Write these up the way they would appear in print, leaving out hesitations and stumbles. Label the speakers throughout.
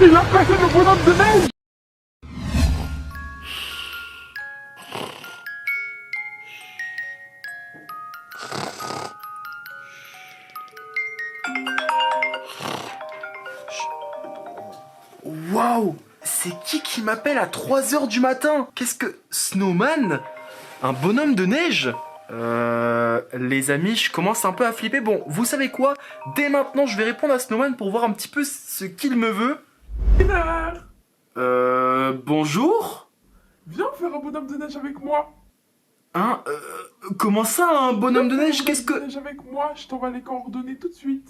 Speaker 1: Il a passé le bonhomme de neige.
Speaker 2: Waouh! C'est qui m'appelle à 3 heures du matin? Qu'est-ce que... Snowman? Un bonhomme de neige? Les amis, je commence un peu à flipper. Bon, vous savez quoi? Dès maintenant, je vais répondre à Snowman pour voir un petit peu ce qu'il me veut. Bonjour?
Speaker 1: Viens faire un bonhomme de neige avec moi.
Speaker 2: Hein? Comment ça, un bonhomme de neige? Qu'est-ce que...
Speaker 1: Neige avec moi, je t'envoie les coordonnées tout de suite.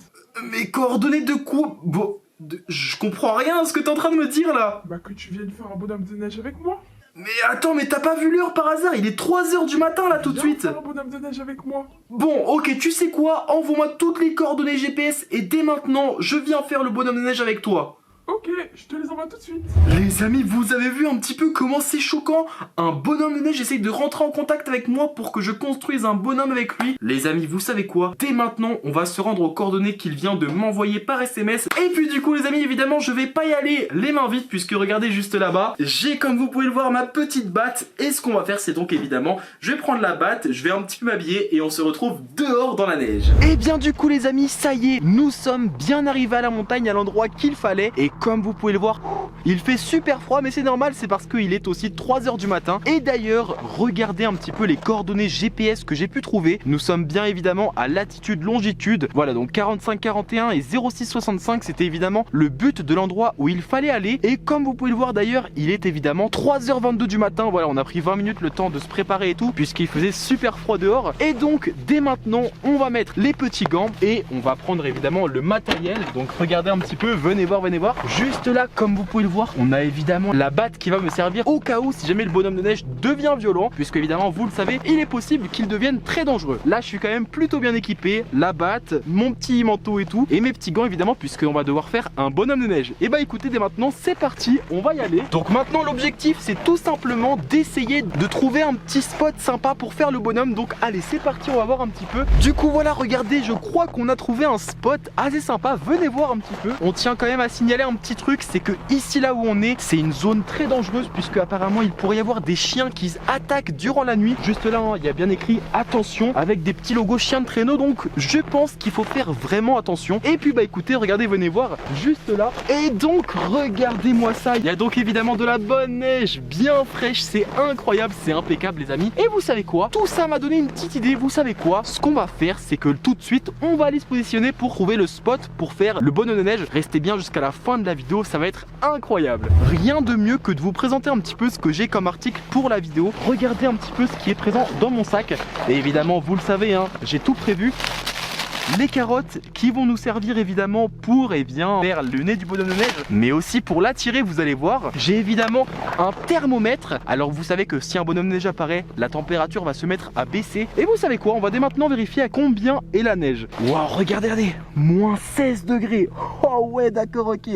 Speaker 2: Mes coordonnées de quoi? Bon... Je comprends rien à ce que t'es en train de me dire là.
Speaker 1: Bah que tu viennes faire un bonhomme de neige avec moi.
Speaker 2: Mais attends, mais t'as pas vu l'heure par hasard? Il est 3 heures du matin là tout de suite.
Speaker 1: Viens faire un bonhomme de neige avec moi.
Speaker 2: Bon, ok, tu sais quoi? Envoie-moi toutes les coordonnées GPS et dès maintenant, je viens faire le bonhomme de neige avec toi.
Speaker 1: Ok, je te les envoie tout de suite.
Speaker 2: Les amis, vous avez vu un petit peu comment c'est choquant? Un bonhomme de neige essaye de rentrer en contact avec moi pour que je construise un bonhomme avec lui. Les amis, vous savez quoi? Dès maintenant, on va se rendre aux coordonnées qu'il vient de m'envoyer par SMS. Et puis du coup, les amis, évidemment, je vais pas y aller les mains vides puisque regardez juste là-bas, j'ai, comme vous pouvez le voir, ma petite batte. Et ce qu'on va faire, c'est donc évidemment, je vais prendre la batte, je vais un petit peu m'habiller et on se retrouve dehors dans la neige. Et bien du coup, les amis, ça y est, nous sommes bien arrivés à la montagne, à l'endroit qu'il fallait. Et comme vous pouvez le voir, il fait super froid, mais c'est normal, c'est parce qu'il est aussi 3 heures du matin. Et d'ailleurs, regardez un petit peu les coordonnées GPS que j'ai pu trouver. Nous sommes bien évidemment à latitude, longitude. Voilà, donc 45-41 et 06-65, c'était évidemment le but de l'endroit où il fallait aller. Et comme vous pouvez le voir d'ailleurs, il est évidemment 3h22 du matin. Voilà, on a pris 20 minutes le temps de se préparer et tout, puisqu'il faisait super froid dehors. Et donc, dès maintenant, on va mettre les petits gants et on va prendre évidemment le matériel. Donc, regardez un petit peu, venez voir, venez voir. Juste là, comme vous pouvez le voir, on a évidemment la batte qui va me servir au cas où si jamais le bonhomme de neige devient violent, puisque évidemment vous le savez, il est possible qu'il devienne très dangereux. Là je suis quand même plutôt bien équipé, la batte, mon petit manteau et tout, et mes petits gants évidemment, puisqu'on va devoir faire un bonhomme de neige. Et bah écoutez, dès maintenant c'est parti, on va y aller. Donc maintenant l'objectif c'est tout simplement d'essayer de trouver un petit spot sympa pour faire le bonhomme. Donc allez, c'est parti, on va voir un petit peu. Du coup voilà, regardez, je crois qu'on a trouvé un spot assez sympa, venez voir un petit peu. On tient quand même à signaler un petit truc, c'est que ici là où on est, c'est une zone très dangereuse puisque apparemment il pourrait y avoir des chiens qui attaquent durant la nuit. Juste là, hein, il y a bien écrit attention avec des petits logos chiens de traîneau, donc je pense qu'il faut faire vraiment attention. Et puis bah écoutez, regardez, venez voir juste là. Et donc regardez-moi ça, il y a donc évidemment de la bonne neige bien fraîche, c'est incroyable, c'est impeccable les amis. Et vous savez quoi? Tout ça m'a donné une petite idée, vous savez quoi? Ce qu'on va faire, c'est que tout de suite, on va aller se positionner pour trouver le spot pour faire le bonhomme de neige. Restez bien jusqu'à la fin de la vidéo, ça va être incroyable. Rien de mieux que de vous présenter un petit peu ce que j'ai comme article pour la vidéo. Regardez un petit peu ce qui est présent dans mon sac. Et évidemment, vous le savez, hein, j'ai tout prévu. Les carottes qui vont nous servir évidemment pour faire le nez du bonhomme de neige, mais aussi pour l'attirer, vous allez voir. J'ai évidemment un thermomètre. Alors vous savez que si un bonhomme de neige apparaît, la température va se mettre à baisser. Et vous savez quoi? On va dès maintenant vérifier à combien est la neige. Waouh, regardez, regardez, moins 16 degrés. Oh ouais, d'accord, ok.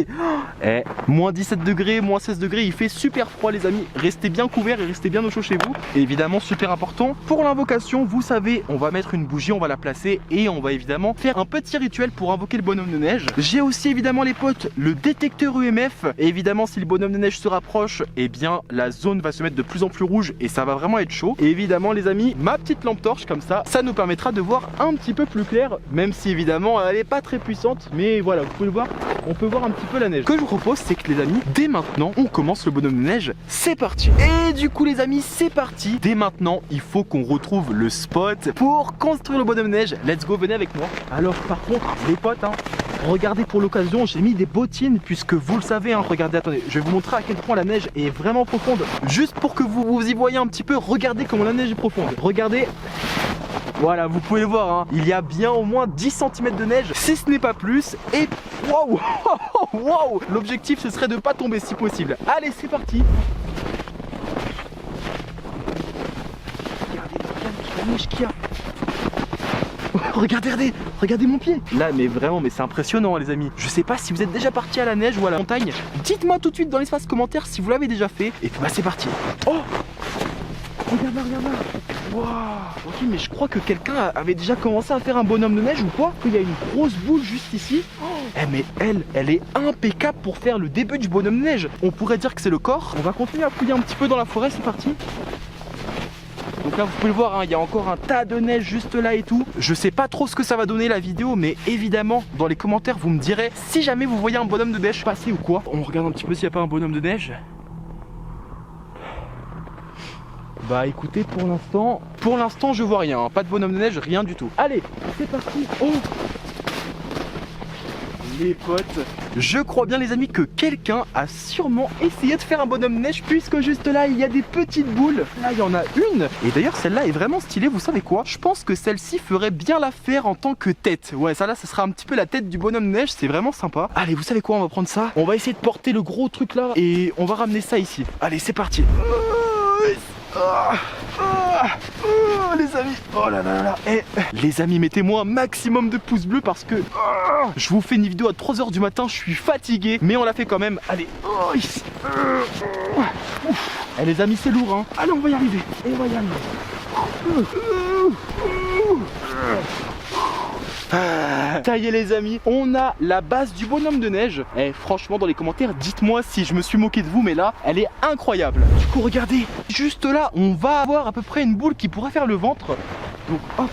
Speaker 2: Moins 17 degrés, moins 16 degrés, il fait super froid les amis. Restez bien couverts et restez bien au chaud chez vous. Et évidemment, super important, pour l'invocation, vous savez, on va mettre une bougie, on va la placer et on va évidemment faire un petit rituel pour invoquer le bonhomme de neige. J'ai aussi évidemment les potes le détecteur EMF. Et évidemment si le bonhomme de neige se rapproche, eh bien la zone va se mettre de plus en plus rouge et ça va vraiment être chaud. Et évidemment les amis, ma petite lampe torche comme ça nous permettra de voir un petit peu plus clair, même si évidemment elle est pas très puissante, mais voilà, vous pouvez le voir, on peut voir un petit peu la neige. Ce que je vous propose, c'est que les amis, dès maintenant on commence le bonhomme de neige. C'est parti. Et du coup les amis, c'est parti. Dès maintenant il faut qu'on retrouve le spot pour construire le bonhomme de neige. Let's go, venez avec moi. Alors par contre les potes, hein, regardez, pour l'occasion j'ai mis des bottines puisque vous le savez, hein, regardez, attendez, je vais vous montrer à quel point la neige est vraiment profonde. Juste pour que vous y voyez un petit peu, regardez comment la neige est profonde. Regardez, voilà, vous pouvez le voir, hein, il y a bien au moins 10 cm de neige, si ce n'est pas plus. Et waouh, waouh, l'objectif ce serait de pas tomber si possible. Allez, c'est parti. Regardez la neige qu'il y a. Regardez, regardez, regardez mon pied. Là, mais vraiment, mais c'est impressionnant les amis. Je sais pas si vous êtes déjà parti à la neige ou à la montagne. Dites-moi tout de suite dans l'espace commentaire si vous l'avez déjà fait. Et puis bah c'est parti. Oh, regarde là, regarde là. Waouh. Ok, mais je crois que quelqu'un avait déjà commencé à faire un bonhomme de neige ou quoi? Il y a une grosse boule juste ici. Eh mais elle est impeccable pour faire le début du bonhomme de neige. On pourrait dire que c'est le corps. On va continuer à fouiller un petit peu dans la forêt, c'est parti. Donc là vous pouvez le voir, hein, il y a encore un tas de neige juste là et tout. Je sais pas trop ce que ça va donner la vidéo, mais évidemment dans les commentaires vous me direz si jamais vous voyez un bonhomme de neige passer ou quoi. On regarde un petit peu s'il n'y a pas un bonhomme de neige. Bah écoutez, pour l'instant je vois rien, hein. Pas de bonhomme de neige, rien du tout. Allez, c'est parti. Oh les potes, je crois bien les amis que quelqu'un a sûrement essayé de faire un bonhomme de neige, puisque juste là il y a des petites boules. Là il y en a une, et d'ailleurs celle-là est vraiment stylée, vous savez quoi? Je pense que celle-ci ferait bien l'affaire en tant que tête. Ouais, ça là, ça sera un petit peu la tête du bonhomme de neige, c'est vraiment sympa. Allez, vous savez quoi, on va prendre ça. On va essayer de porter le gros truc là, et on va ramener ça ici. Allez, c'est parti. Les amis, oh là là là. Eh, les amis, mettez-moi un maximum de pouces bleus parce que je vous fais une vidéo à 3 h du matin, je suis fatigué, mais on l'a fait quand même. Allez, eh, les amis, c'est lourd, hein. Allez, on va y arriver. On va y arriver. Ça y est les amis, on a la base du bonhomme de neige. Et franchement dans les commentaires dites-moi si je me suis moqué de vous, mais là elle est incroyable. Du coup regardez, juste là on va avoir à peu près une boule qui pourrait faire le ventre. Donc hop,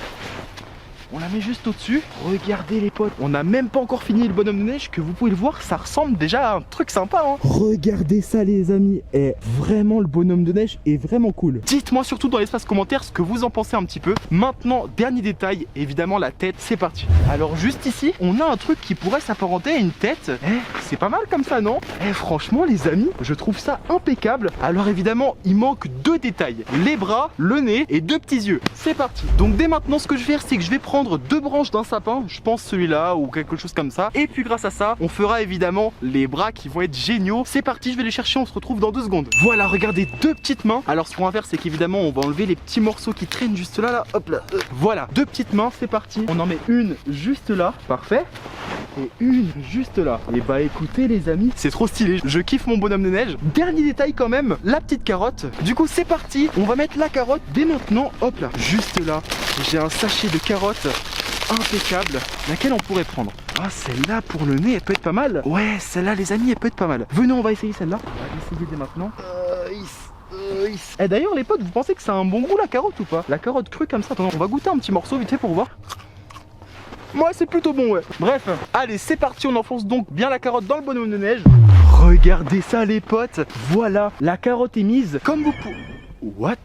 Speaker 2: on la met juste au-dessus. Regardez les potes, on n'a même pas encore fini le bonhomme de neige, que vous pouvez le voir, ça ressemble déjà à un truc sympa, hein. Regardez ça les amis, et vraiment le bonhomme de neige est vraiment cool. Dites-moi surtout dans l'espace commentaire ce que vous en pensez un petit peu. Maintenant, dernier détail, évidemment la tête, c'est parti. Alors juste ici, on a un truc qui pourrait s'apparenter à une tête. C'est pas mal comme ça, non? Franchement les amis, je trouve ça impeccable. Alors évidemment, il manque deux détails, les bras, le nez et deux petits yeux. C'est parti. Donc dès maintenant, ce que je vais faire, c'est que je vais prendre deux branches d'un sapin, je pense celui-là ou quelque chose comme ça, et puis grâce à ça on fera évidemment les bras qui vont être géniaux. C'est parti, je vais les chercher, on se retrouve dans 2 secondes. Voilà, regardez, deux petites mains. Alors ce qu'on va faire, c'est qu'évidemment on va enlever les petits morceaux qui traînent juste là, là, hop là, voilà, deux petites mains, c'est parti. On en met une juste là, parfait, et une juste là. Et bah écoutez les amis, c'est trop stylé, je kiffe mon bonhomme de neige. Dernier détail quand même, la petite carotte. Du coup c'est parti, on va mettre la carotte dès maintenant, hop là, juste là. J'ai un sachet de carottes impeccable. Laquelle on pourrait prendre? Ah, celle-là pour le nez, elle peut être pas mal. Ouais, celle-là les amis, elle peut être pas mal. Venez, on va essayer celle-là. On va essayer dès maintenant. Et d'ailleurs les potes, vous pensez que ça a un bon goût la carotte ou pas? La carotte crue comme ça. Attends, on va goûter un petit morceau vite fait pour voir. Moi c'est plutôt bon, ouais. Bref, allez c'est parti, on enfonce donc bien la carotte dans le bonhomme de neige. Regardez ça les potes. Voilà, la carotte est mise comme vous pouvez. What?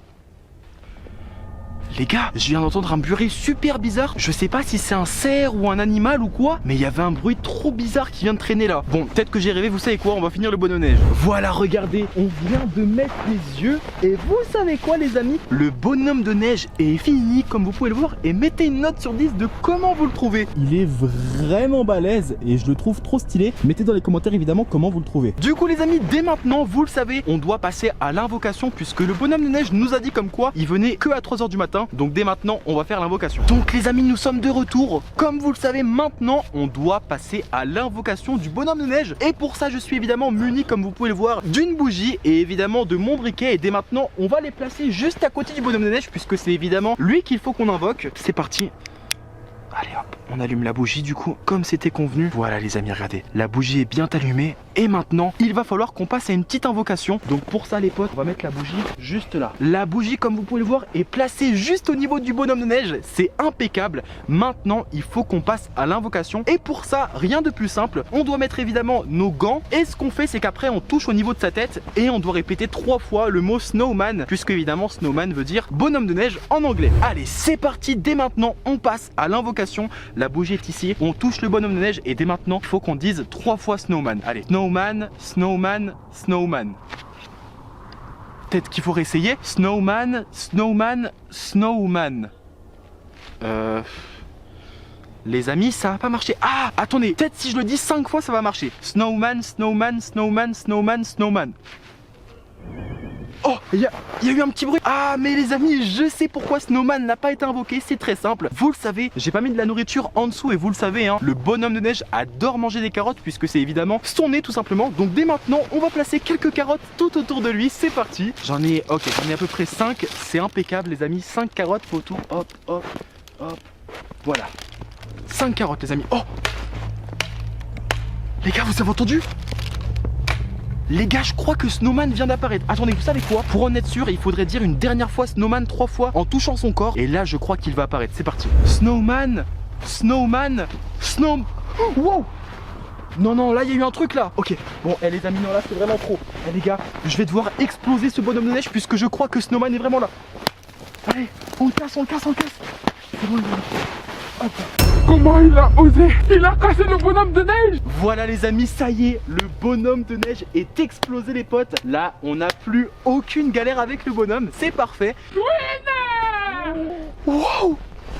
Speaker 2: Les gars, je viens d'entendre un bruit super bizarre. Je sais pas si c'est un cerf ou un animal ou quoi, mais il y avait un bruit trop bizarre qui vient de traîner là. Bon, peut-être que j'ai rêvé, vous savez quoi, on va finir le bonhomme de neige. Voilà, regardez, on vient de mettre les yeux. Et vous savez quoi les amis? Le bonhomme de neige est fini, comme vous pouvez le voir. Et mettez une note sur 10 de comment vous le trouvez.
Speaker 3: Il est vraiment balèze et je le trouve trop stylé. Mettez dans les commentaires évidemment comment vous le trouvez.
Speaker 2: Du coup les amis, dès maintenant, vous le savez, on doit passer à l'invocation, puisque le bonhomme de neige nous a dit comme quoi il venait que à 3 h du matin. Donc dès maintenant on va faire l'invocation. Donc les amis, nous sommes de retour. Comme vous le savez maintenant, on doit passer à l'invocation du bonhomme de neige. Et pour ça je suis évidemment muni, comme vous pouvez le voir, d'une bougie et évidemment de mon briquet. Et dès maintenant on va les placer juste à côté du bonhomme de neige, puisque c'est évidemment lui qu'il faut qu'on invoque. C'est parti. Allez hop, on allume la bougie du coup, comme c'était convenu. Voilà les amis, regardez, la bougie est bien allumée. Et maintenant, il va falloir qu'on passe à une petite invocation. Donc pour ça les potes, on va mettre la bougie juste là. La bougie, comme vous pouvez le voir, est placée juste au niveau du bonhomme de neige. C'est impeccable. Maintenant, il faut qu'on passe à l'invocation. Et pour ça, rien de plus simple. On doit mettre évidemment nos gants. Et ce qu'on fait, c'est qu'après, on touche au niveau de sa tête. Et on doit répéter 3 fois le mot snowman, puisque évidemment, snowman veut dire bonhomme de neige en anglais. Allez, c'est parti. Dès maintenant, on passe à l'invocation. La bougie est ici, on touche le bonhomme de neige et dès maintenant il faut qu'on dise 3 fois snowman. Allez, snowman, snowman, snowman. Peut-être qu'il faut réessayer. Snowman, snowman, snowman. Les amis, ça va pas marcher. Ah, attendez, peut-être si je le dis 5 fois ça va marcher. Snowman, snowman, snowman, snowman, snowman. Oh, il y a eu un petit bruit. Ah, mais les amis, je sais pourquoi Snowman n'a pas été invoqué. C'est très simple. Vous le savez, j'ai pas mis de la nourriture en dessous et vous le savez, hein, le bonhomme de neige adore manger des carottes puisque c'est évidemment son nez tout simplement. Donc dès maintenant, on va placer quelques carottes tout autour de lui. C'est parti. J'en ai à peu près 5. C'est impeccable, les amis. 5 carottes, faut tout. Hop, hop, hop. Voilà. 5 carottes, les amis. Oh! Les gars, vous avez entendu? Les gars, je crois que Snowman vient d'apparaître. Attendez, vous savez quoi? Pour en être sûr, il faudrait dire une dernière fois Snowman 3 fois en touchant son corps. Et là, je crois qu'il va apparaître. C'est parti. Snowman, Snowman, Snow... Wow! Non, non, là, il y a eu un truc là. Ok, bon, les amis, non, là, c'est vraiment trop. Les gars, je vais devoir exploser ce bonhomme de neige puisque je crois que Snowman est vraiment là. Allez, on le casse, on le casse, on le casse. C'est bon, les amis. Hop.
Speaker 1: Comment il a osé? Il a cassé le bonhomme de neige.
Speaker 2: Voilà les amis, ça y est, le bonhomme de neige est explosé les potes. Là, on n'a plus aucune galère avec le bonhomme, c'est parfait.
Speaker 1: Winner!
Speaker 2: Wow!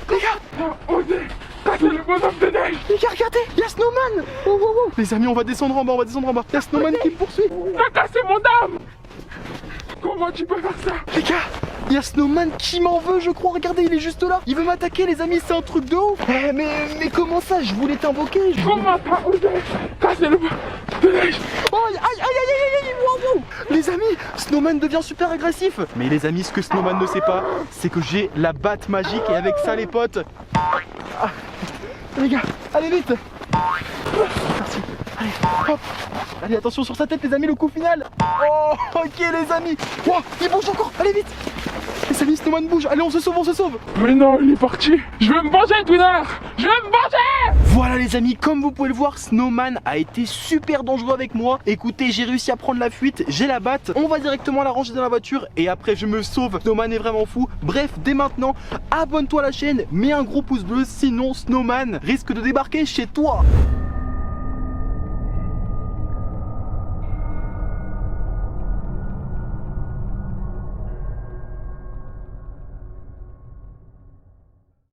Speaker 2: Les gars,
Speaker 1: Il a osé casser le bonhomme de neige.
Speaker 2: les gars, regardez, il y a Snowman. Oh, oh, oh. Les amis, on va descendre en bas, Il y a Snowman qui me poursuit.
Speaker 1: Il a cassé mon âme. Comment tu peux faire ça?
Speaker 2: Les gars, il y a Snowman qui m'en veut, je crois. Regardez, il est juste là. Il veut m'attaquer, les amis, c'est un truc de ouf. Mais comment ça? Je voulais t'invoquer.
Speaker 1: Comment t'as osé casser le bonhomme de neige?
Speaker 2: Oh, aïe, aïe, aïe, aïe, aïe, wow, wow. Les amis, Snowman devient super agressif. Mais les amis, ce que Snowman ne sait pas, c'est que j'ai la batte magique. Et avec ça, les potes... Ah. Les gars, allez vite. Merci. Allez, hop. Allez, attention sur sa tête, les amis, le coup final. Oh, ok, les amis. Oh, il bouge encore. Allez, vite. Les amis, Snowman bouge. Allez, on se sauve, on se sauve.
Speaker 1: Mais non, il est parti. Je vais me venger, Twinner. Je vais me venger.
Speaker 2: Voilà les amis, comme vous pouvez le voir, Snowman a été super dangereux avec moi. Écoutez, j'ai réussi à prendre la fuite, j'ai la batte, on va directement la ranger dans la voiture et après je me sauve. Snowman est vraiment fou. Bref, dès maintenant, abonne-toi à la chaîne, mets un gros pouce bleu, sinon Snowman risque de débarquer chez toi.